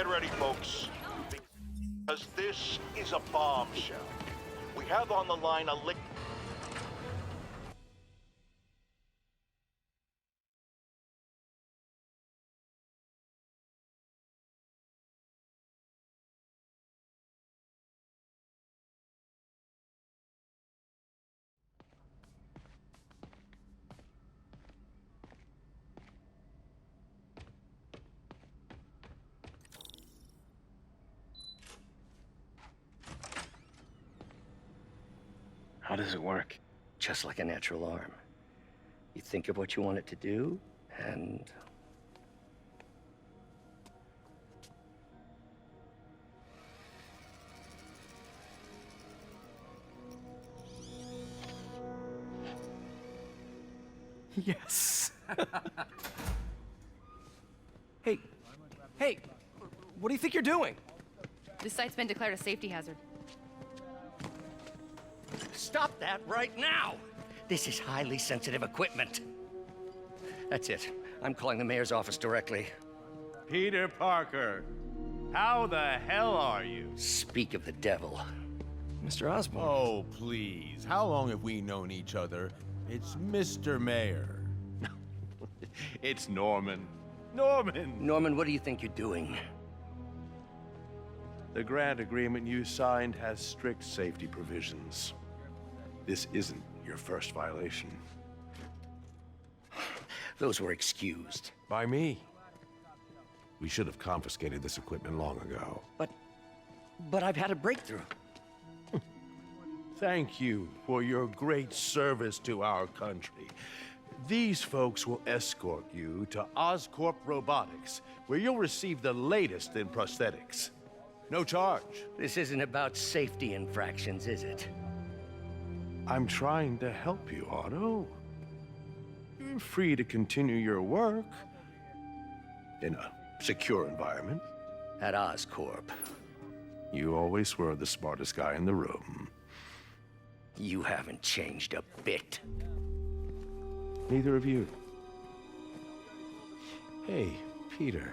Get ready, folks. Because this is a bombshell. We have on the line a lick. How does it work? Just like a natural arm. You think of what you want it to do, and... Yes. Hey, what do you think you're doing? This site's been declared a safety hazard. Stop that right now! This is highly sensitive equipment. That's it. I'm calling the mayor's office directly. Peter Parker, how the hell are you? Speak of the devil. Mr. Osborn. Oh, please. How long have we known each other? It's Mr. Mayor. It's Norman. Norman, what do you think you're doing? The grant agreement you signed has strict safety provisions. This isn't your first violation. Those were excused. By me. We should have confiscated this equipment long ago. But I've had a breakthrough. Thank you for your great service to our country. These folks will escort you to Oscorp Robotics, where you'll receive the latest in prosthetics. No charge. This isn't about safety infractions, is it? I'm trying to help you, Otto. You're free to continue your work in a secure environment. At Oscorp. You always were the smartest guy in the room. You haven't changed a bit. Neither of you. Hey, Peter.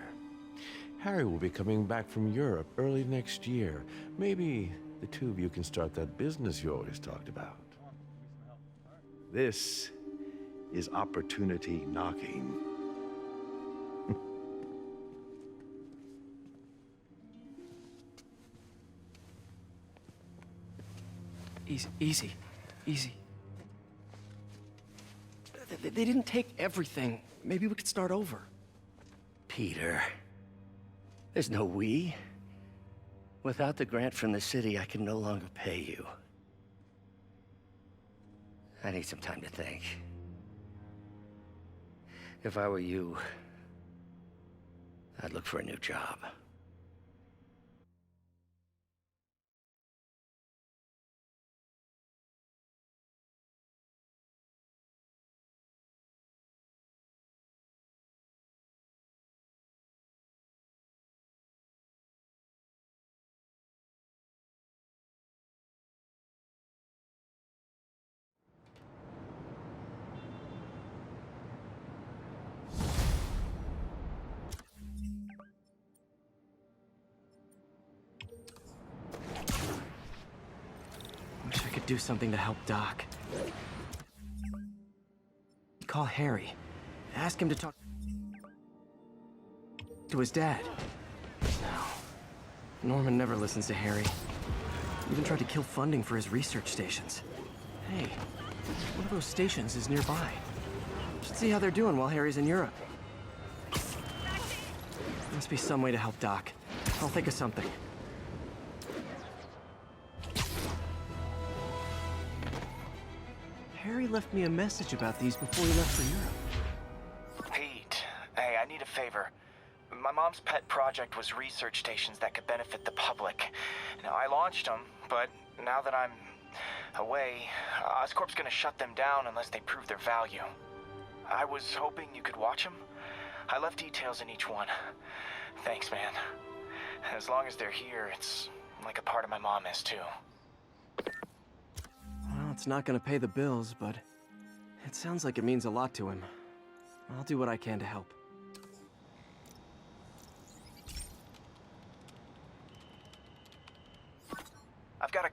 Harry will be coming back from Europe early next year. Maybe the two of you can start that business you always talked about. This is opportunity knocking. Easy. They didn't take everything. Maybe we could start over. Peter, there's no we. Without the grant from the city, I can no longer pay you. I need some time to think. If I were you, I'd look for a new job. Wish I could do something to help Doc. Call Harry. Ask him to talk to his dad. No. Norman never listens to Harry. Even tried to kill funding for his research stations. Hey, one of those stations is nearby. Should see how they're doing while Harry's in Europe. Must be some way to help Doc. I'll think of something. Harry left me a message about these before he left for Europe. Pete, hey, I need a favor. My mom's pet project was research stations that could benefit the public. Now, I launched them, but now that I'm away, Oscorp's gonna shut them down unless they prove their value. I was hoping you could watch them. I left details in each one. Thanks, man. As long as they're here, it's like a part of my mom is, too. Well, it's not gonna pay the bills, but it sounds like it means a lot to him. I'll do what I can to help.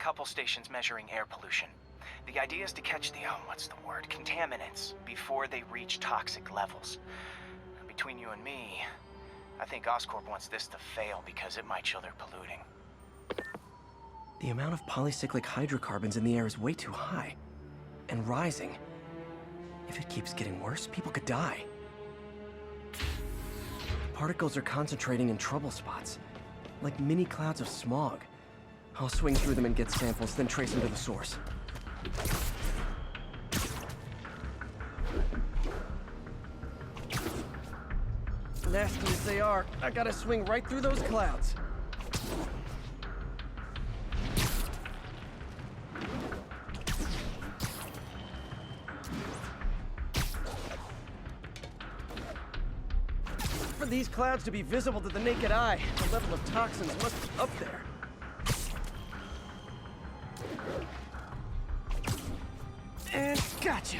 couple stations measuring air pollution. The idea is to catch the, contaminants before they reach toxic levels. Between you and me, I think Oscorp wants this to fail because it might show they're polluting. The amount of polycyclic hydrocarbons in the air is way too high. And rising. If it keeps getting worse, people could die. Particles are concentrating in trouble spots, like mini clouds of smog. I'll swing through them and get samples, then trace them to the source. Nasty as they are, I gotta swing right through those clouds. For these clouds to be visible to the naked eye, the level of toxins must be up there. And gotcha!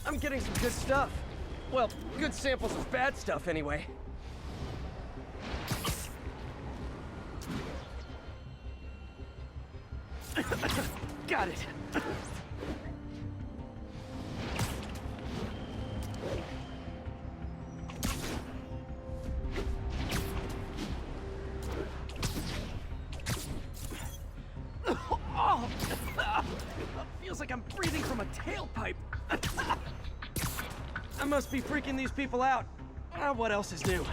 I'm getting some good stuff. Well, good samples of bad stuff anyway. Got it. Feels like I'm breathing from a tailpipe. I must be freaking these people out. What else is new?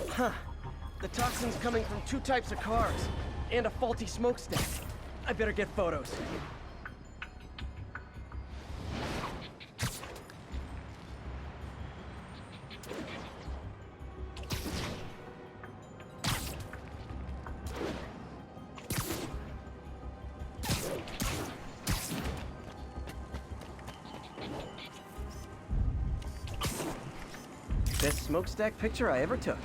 Huh. The toxin's coming from 2 types of cars, and a faulty smokestack. I better get photos. Best smokestack picture I ever took.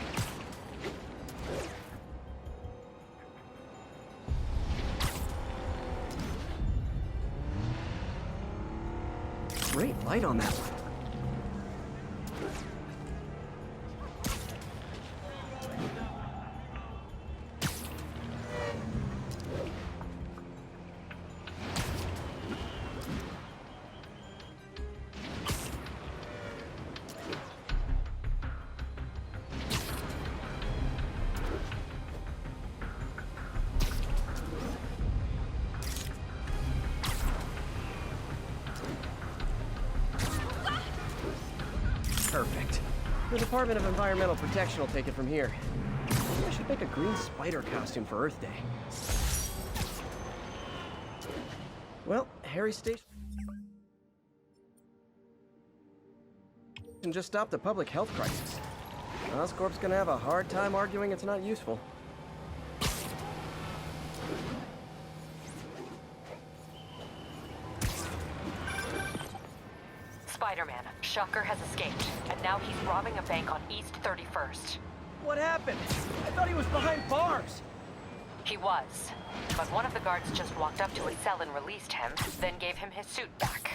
Great light on that one. Perfect. The Department of Environmental Protection will take it from here. I should make a green spider costume for Earth Day. Well, Harry Station just stopped a public health crisis. Oscorp's gonna have a hard time arguing it's not useful. Spider-Man, Shocker has escaped, and now he's robbing a bank on East 31st. What happened? I thought he was behind bars. He was, but one of the guards just walked up to his cell and released him, then gave him his suit back.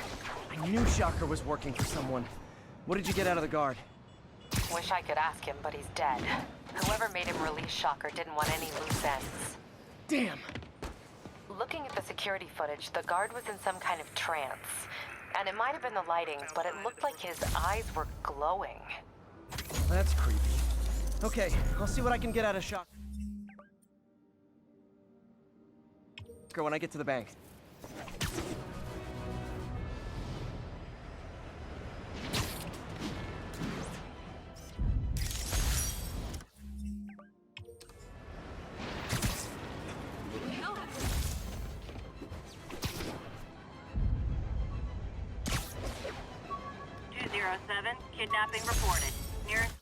I knew Shocker was working for someone. What did you get out of the guard? Wish I could ask him, but he's dead. Whoever made him release Shocker didn't want any loose ends. Damn. Looking at the security footage, the guard was in some kind of trance. And it might have been the lighting, but it looked like his eyes were glowing. That's creepy. Okay, I'll see what I can get out of Shocker when I get to the bank. Kidnapping reported. Nearest.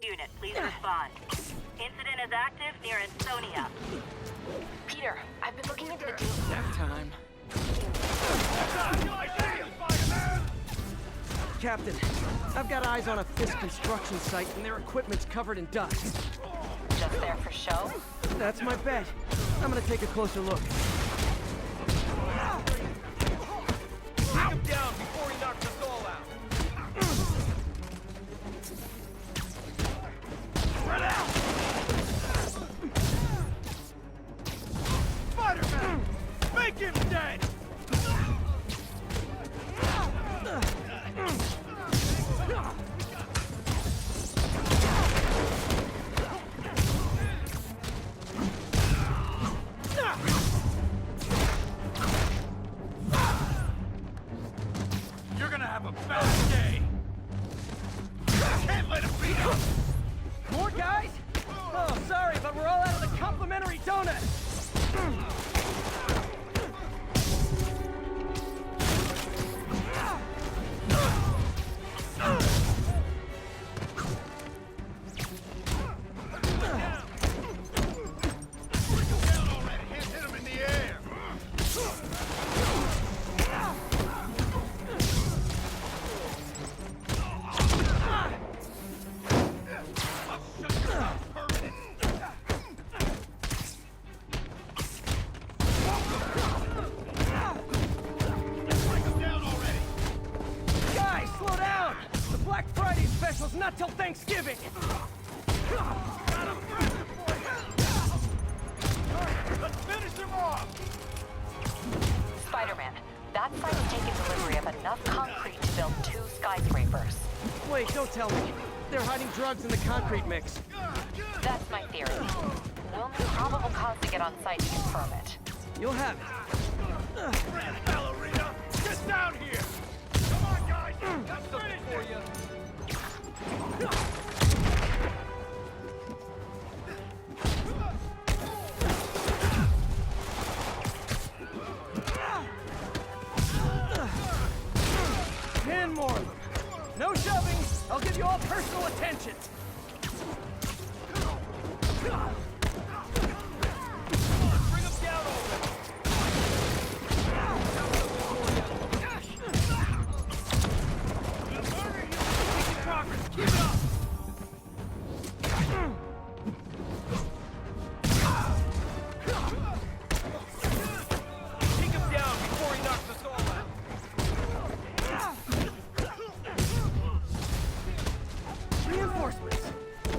Unit, please respond. Incident is active near Ansonia. Peter, I've been looking into the deal. Nap time. Captain, I've got eyes on a Fisk construction site and their equipment's covered in dust. Just there for show? That's my bet. I'm gonna take a closer look. Take him down before he knocks us all out. Spread out! Spider-Man! Make him dead! You're gonna have a bad day! Can't let him beat up! More guys? Oh, sorry, but we're all out of the complimentary donut. Guys, slow down! The Black Friday special's not till Thanksgiving! Let's finish him off! Spider-Man, that site has taken delivery of enough concrete to build 2 skyscrapers. Wait, don't tell me. They're hiding drugs in the concrete mix. That's my theory. We'll need probable cause to get on site to confirm it. You'll have it. Ballerina! Get down here! Come on, guys! Got something for you! Ten more of them. No shoving. I'll give you all personal attention. Bring him down already! Making progress! Keep it up! Take him down before he knocks us all out! Reinforcements.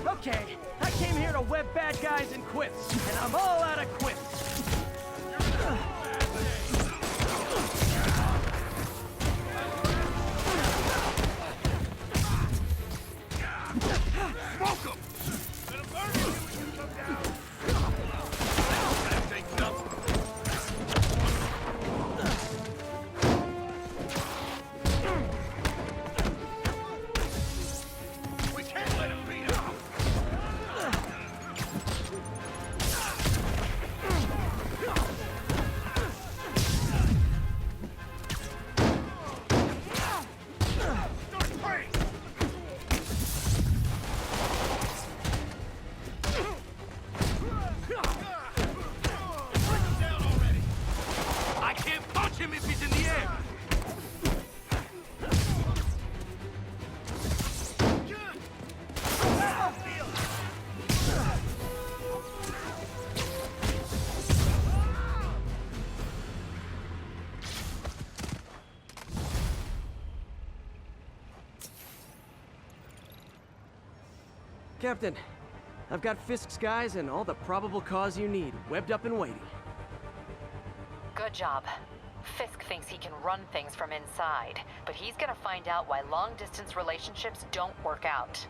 Okay, I came here to web bad guys and quips, and I'm all out of quips. Smoke him! Let him burn you when you come down! That takes up! We can't let him beat us! Start spraying! Down already! I can't punch him if he's in the air! Captain, I've got Fisk's guys and all the probable cause you need, webbed up and waiting. Good job. Fisk thinks he can run things from inside, but he's gonna find out why long-distance relationships don't work out.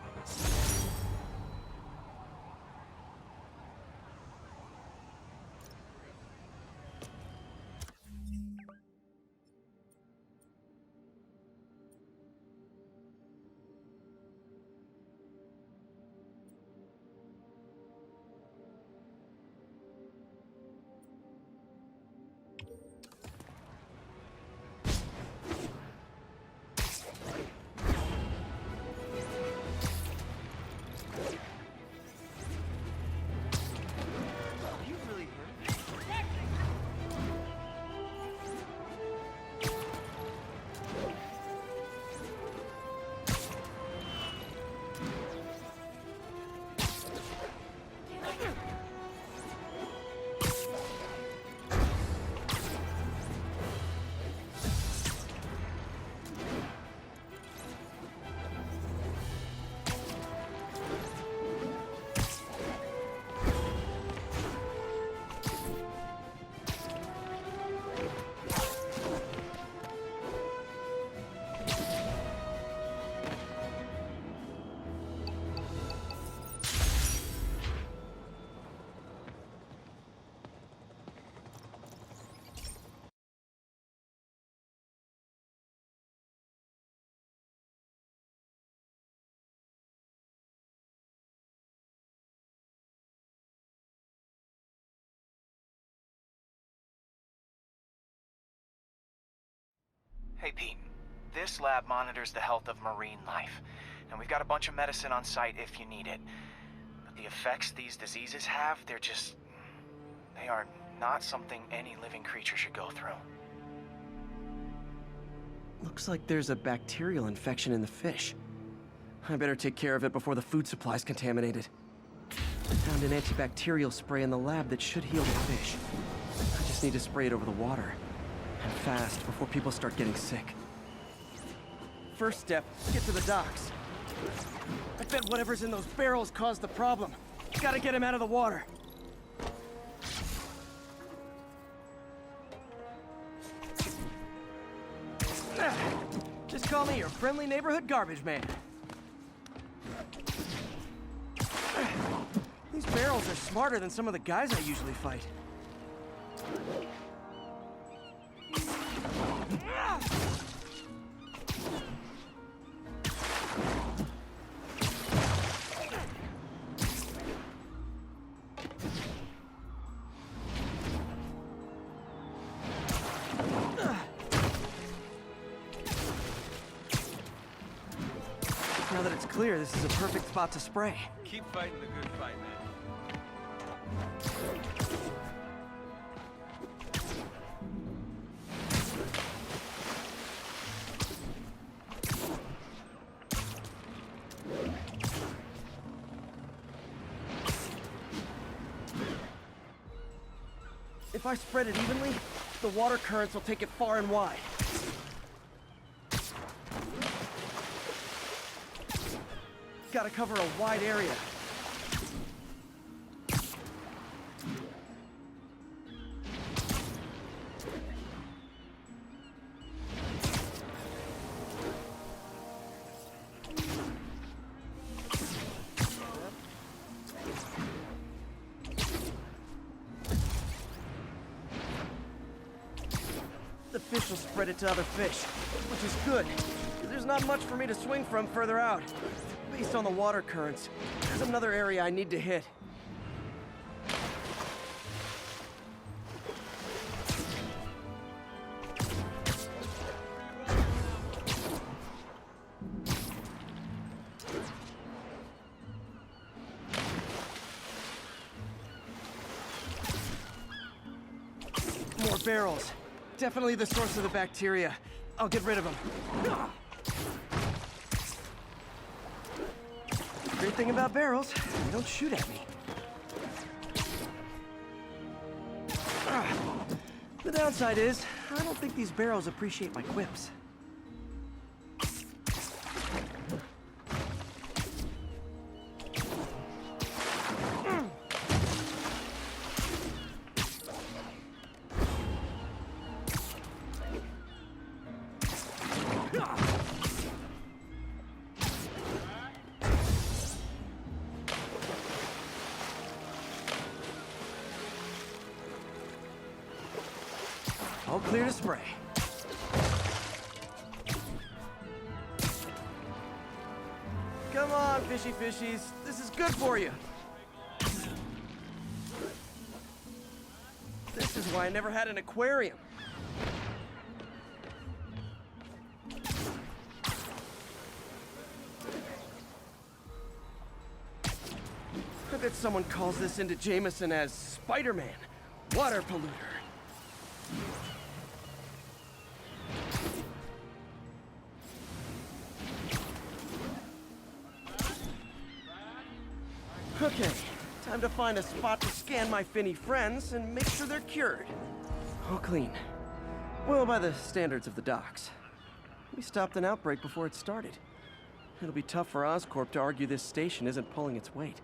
Hey, Pete. This lab monitors the health of marine life, and we've got a bunch of medicine on site if you need it. But the effects these diseases have, they are not something any living creature should go through. Looks like there's a bacterial infection in the fish. I better take care of it before the food supply's contaminated. I found an antibacterial spray in the lab that should heal the fish. I just need to spray it over the water. And fast, before people start getting sick. First step, get to the docks. I bet whatever's in those barrels caused the problem. Gotta get him out of the water. Just call me your friendly neighborhood garbage man. These barrels are smarter than some of the guys I usually fight. Now that it's clear, this is a perfect spot to spray. Keep fighting the good fight, man. If I spread it evenly, the water currents will take it far and wide. Gotta cover a wide area. The fish will spread it to other fish, which is good. There's not much for me to swing from further out. Based on the water currents, there's another area I need to hit. More barrels. Definitely the source of the bacteria. I'll get rid of them. Great thing about barrels, they don't shoot at me. The downside is, I don't think these barrels appreciate my quips. All clear to spray. Come on, fishy fishies. This is good for you. This is why I never had an aquarium. I bet someone calls this into Jameson as Spider-Man, water polluter. Okay, time to find a spot to scan my finny friends and make sure they're cured. All clean. Well, by the standards of the docks. We stopped an outbreak before it started. It'll be tough for Oscorp to argue this station isn't pulling its weight.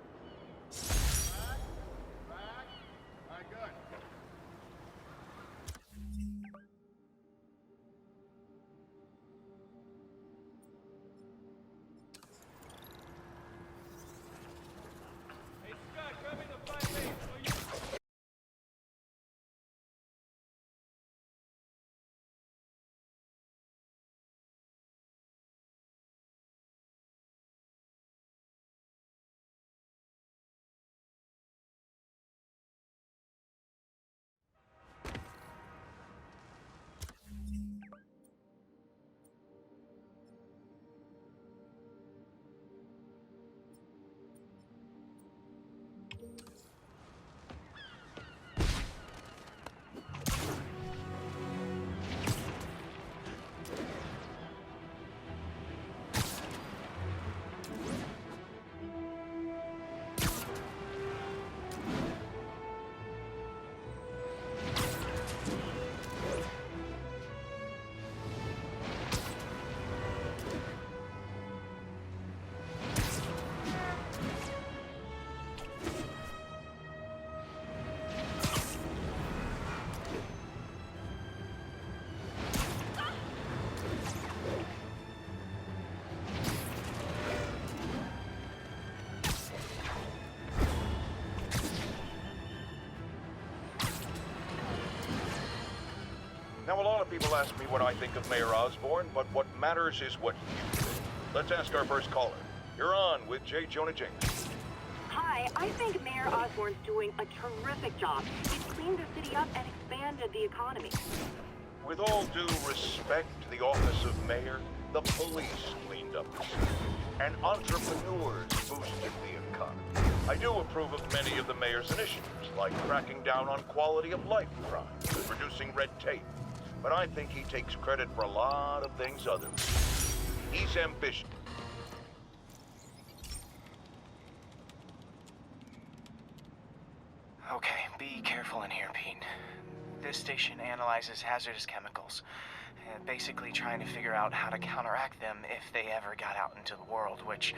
a lot of people ask me what I think of Mayor Osborn, but what matters is what you think. Let's ask our first caller. You're on with J. Jonah Jameson. Hi, I think Mayor Osborn's doing a terrific job. He's cleaned the city up and expanded the economy. With all due respect to the office of mayor, the police cleaned up the city, and entrepreneurs boosted the economy. I do approve of many of the mayor's initiatives, like cracking down on quality of life crimes and reducing red tape. But I think he takes credit for a lot of things others. He's ambitious. Okay, be careful in here, Pete. This station analyzes hazardous chemicals, basically trying to figure out how to counteract them if they ever got out into the world, which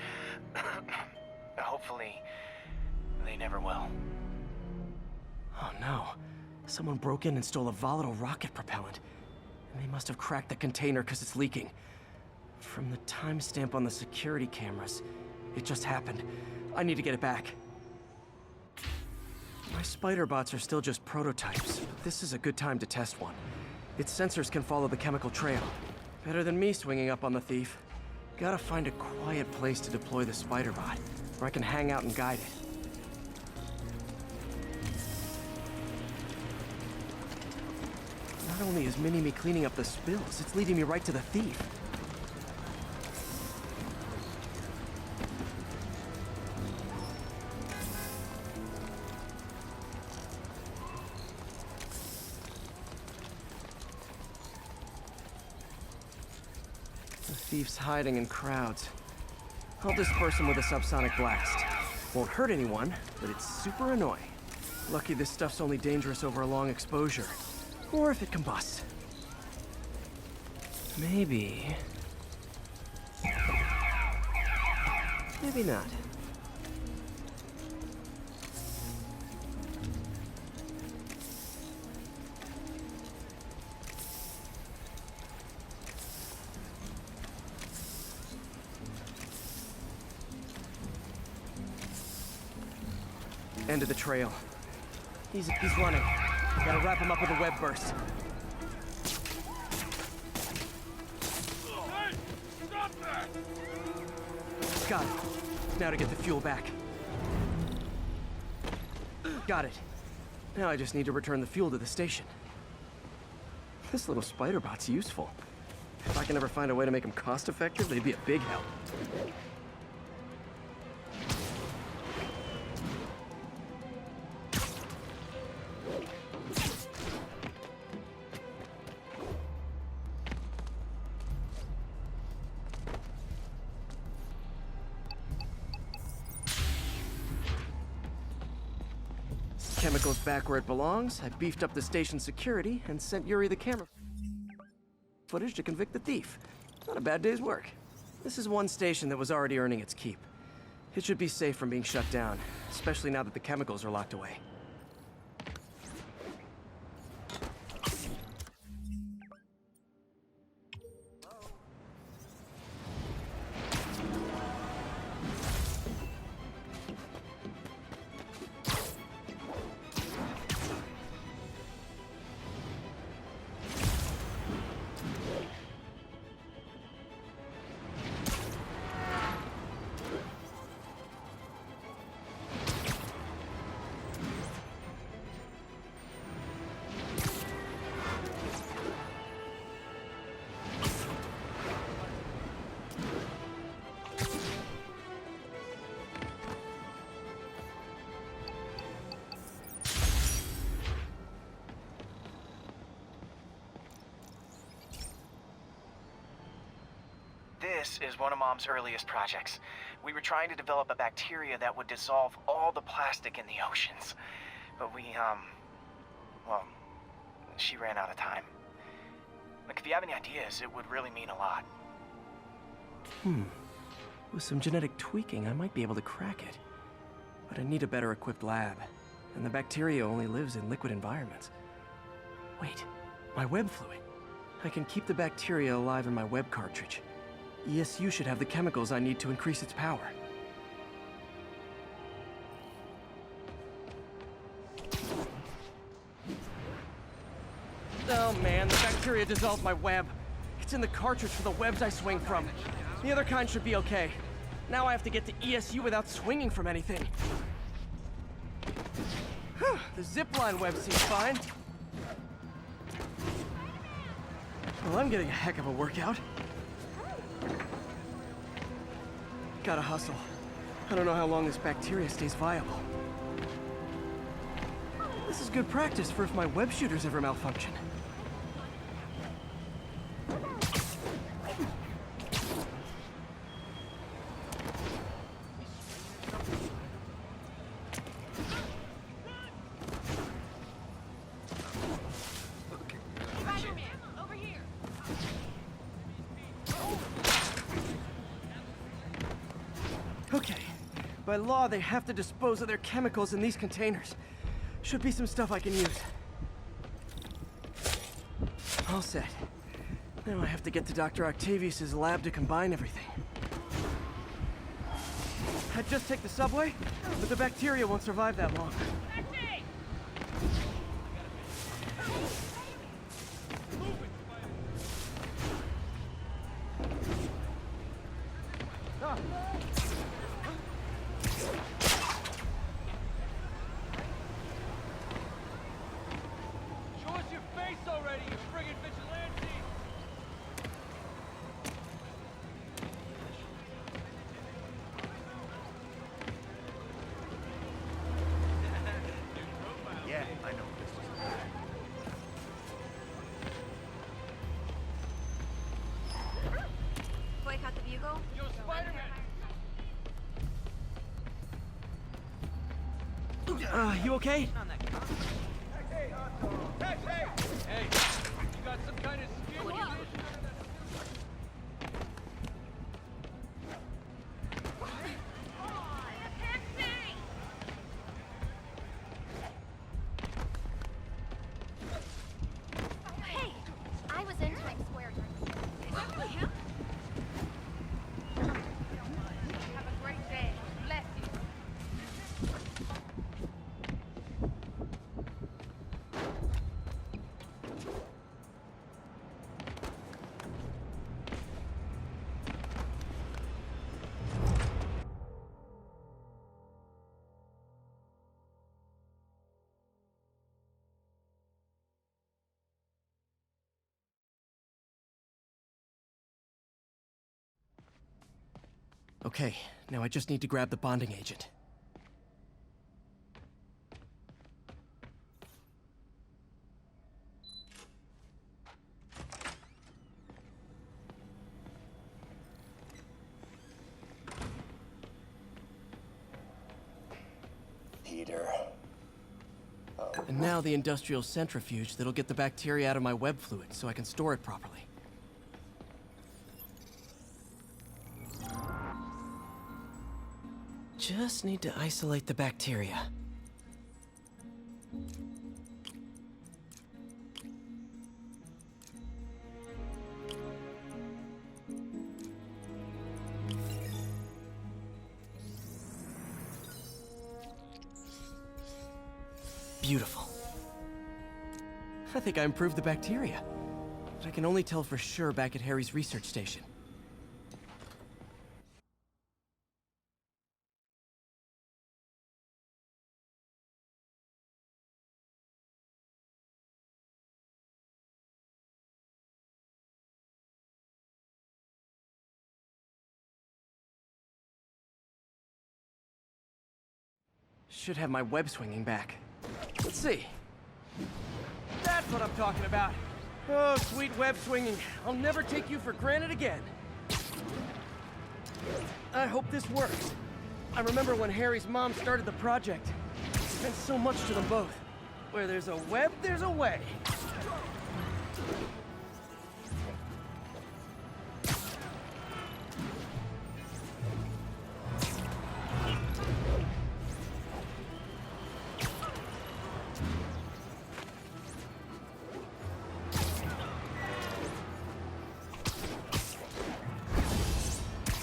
hopefully they never will. Oh no. Someone broke in and stole a volatile rocket propellant. And they must have cracked the container because it's leaking. From the timestamp on the security cameras, it just happened. I need to get it back. My spider bots are still just prototypes. This is a good time to test one. Its sensors can follow the chemical trail. Better than me swinging up on the thief. Gotta find a quiet place to deploy the spider bot, where I can hang out and guide it. Not only is Mini-Me cleaning up the spills, it's leading me right to the thief. The thief's hiding in crowds. I'll disperse him with a subsonic blast. Won't hurt anyone, but it's super annoying. Lucky this stuff's only dangerous over a long exposure. Or if it combusts. Maybe... maybe not. End of the trail. He's running. Gotta wrap him up with a web burst. Hey! Stop that! Got it. Now to get the fuel back. Got it. Now I just need to return the fuel to the station. This little spider bot's useful. If I can ever find a way to make them cost-effective, they'd be a big help. Chemicals back where it belongs. I beefed up the station's security and sent Yuri the camera footage to convict the thief. Not a bad day's work. This is one station that was already earning its keep. It should be safe from being shut down, especially now that the chemicals are locked away. This is one of Mom's earliest projects. We were trying to develop a bacteria that would dissolve all the plastic in the oceans. But well, she ran out of time. Look, if you have any ideas, it would really mean a lot. With some genetic tweaking, I might be able to crack it. But I need a better equipped lab. And the bacteria only lives in liquid environments. Wait, my web fluid. I can keep the bacteria alive in my web cartridge. ESU should have the chemicals I need to increase its power. No, Oh man, the bacteria dissolved my web. It's in the cartridge for the webs I swing from. The other kind should be okay. Now I have to get to ESU without swinging from anything. The zipline web seems fine. Well, I'm getting a heck of a workout. Gotta hustle. I don't know how long this bacteria stays viable. This is good practice for if my web shooters ever malfunction. Okay. By law, they have to dispose of their chemicals in these containers. Should be some stuff I can use. All set. Now I have to get to Dr. Octavius' lab to combine everything. I'd just take the subway, but the bacteria won't survive that long. Show us your face already, you friggin' vigilante! Yeah, I know this is. Boycott the bugle? Yo, Spider-Man! You okay? Hey, you got some kind of skin condition? Hey, I was in Times Square during the Is that really him? Have a great day. Bless you. Okay, now I just need to grab the bonding agent. Peter. And now the industrial centrifuge that'll get the bacteria out of my web fluid so I can store it properly. Just need to isolate the bacteria. Beautiful. I think I improved the bacteria. But I can only tell for sure back at Harry's research station. Should have my web swinging back. Let's see. That's what I'm talking about. Oh, sweet web swinging. I'll never take you for granted again. I hope this works. I remember when Harry's mom started the project. It meant so much to them both. Where there's a web, there's a way.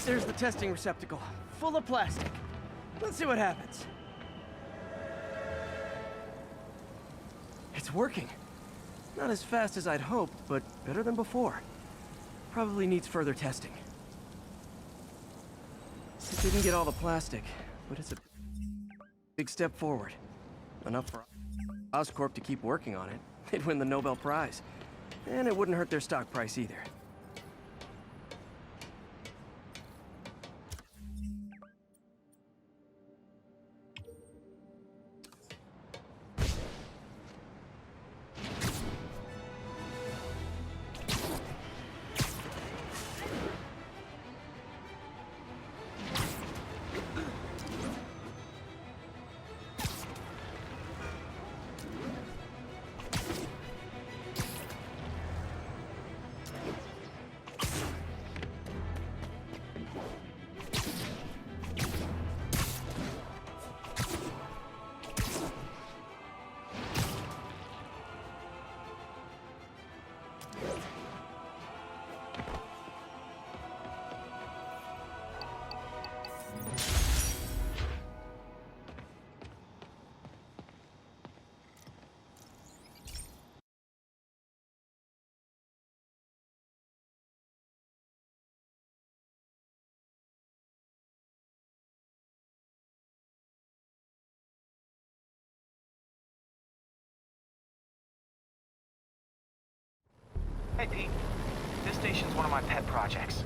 There's the testing receptacle, full of plastic. Let's see what happens. It's working. Not as fast as I'd hoped, but better than before. Probably needs further testing. It didn't get all the plastic, but it's a big step forward. Enough for Oscorp to keep working on it. They'd win the Nobel Prize. And it wouldn't hurt their stock price either. Hey, Pete. This station's one of my pet projects.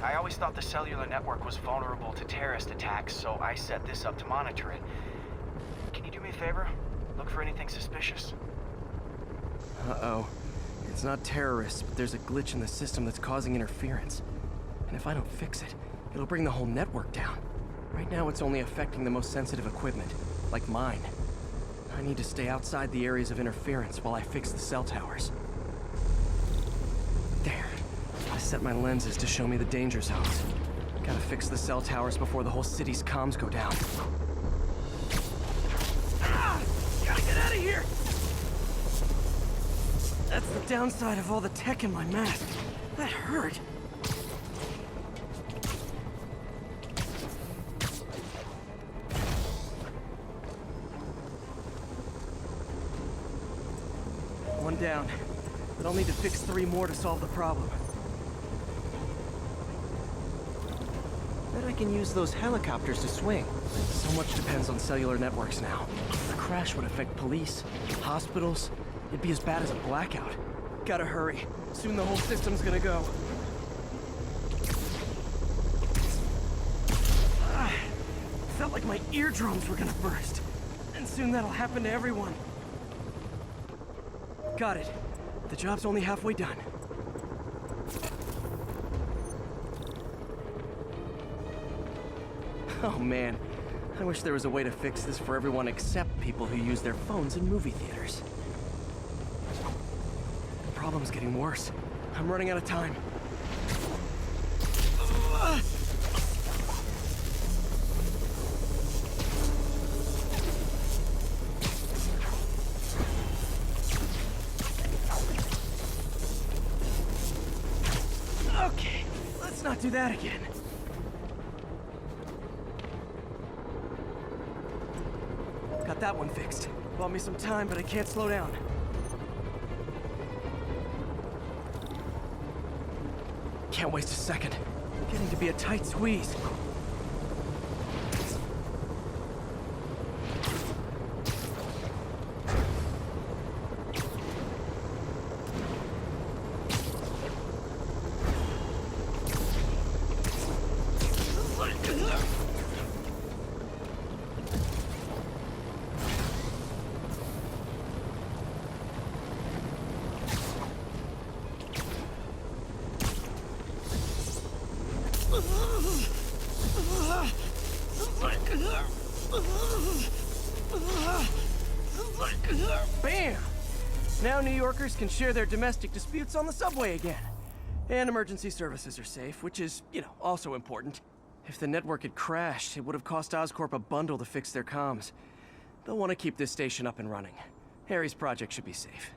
I always thought the cellular network was vulnerable to terrorist attacks, so I set this up to monitor it. Can you do me a favor? Look for anything suspicious. Uh-oh. It's not terrorists, but there's a glitch in the system that's causing interference. And if I don't fix it, it'll bring the whole network down. Right now, it's only affecting the most sensitive equipment, like mine. I need to stay outside the areas of interference while I fix the cell towers. There. I set my lenses to show me the danger zones. Gotta fix the cell towers before the whole city's comms go down. Ah! Gotta get out of here! That's the downside of all the tech in my mask. That hurt. One down. But I'll need to fix 3 more to solve the problem. Bet I can use those helicopters to swing. So much depends on cellular networks now. A crash would affect police, hospitals. It'd be as bad as a blackout. Gotta hurry. Soon the whole system's gonna go. Felt like my eardrums were gonna burst. And soon that'll happen to everyone. Got it. The job's only halfway done. Oh man, I wish there was a way to fix this for everyone except people who use their phones in movie theaters. The problem's getting worse. I'm running out of time. Okay, let's not do that again. Got that one fixed. Bought me some time, but I can't slow down. Can't waste a second. Getting to be a tight squeeze. Bam! Now New Yorkers can share their domestic disputes on the subway again. And emergency services are safe, which is, also important. If the network had crashed, it would have cost Oscorp a bundle to fix their comms. They'll want to keep this station up and running. Harry's project should be safe.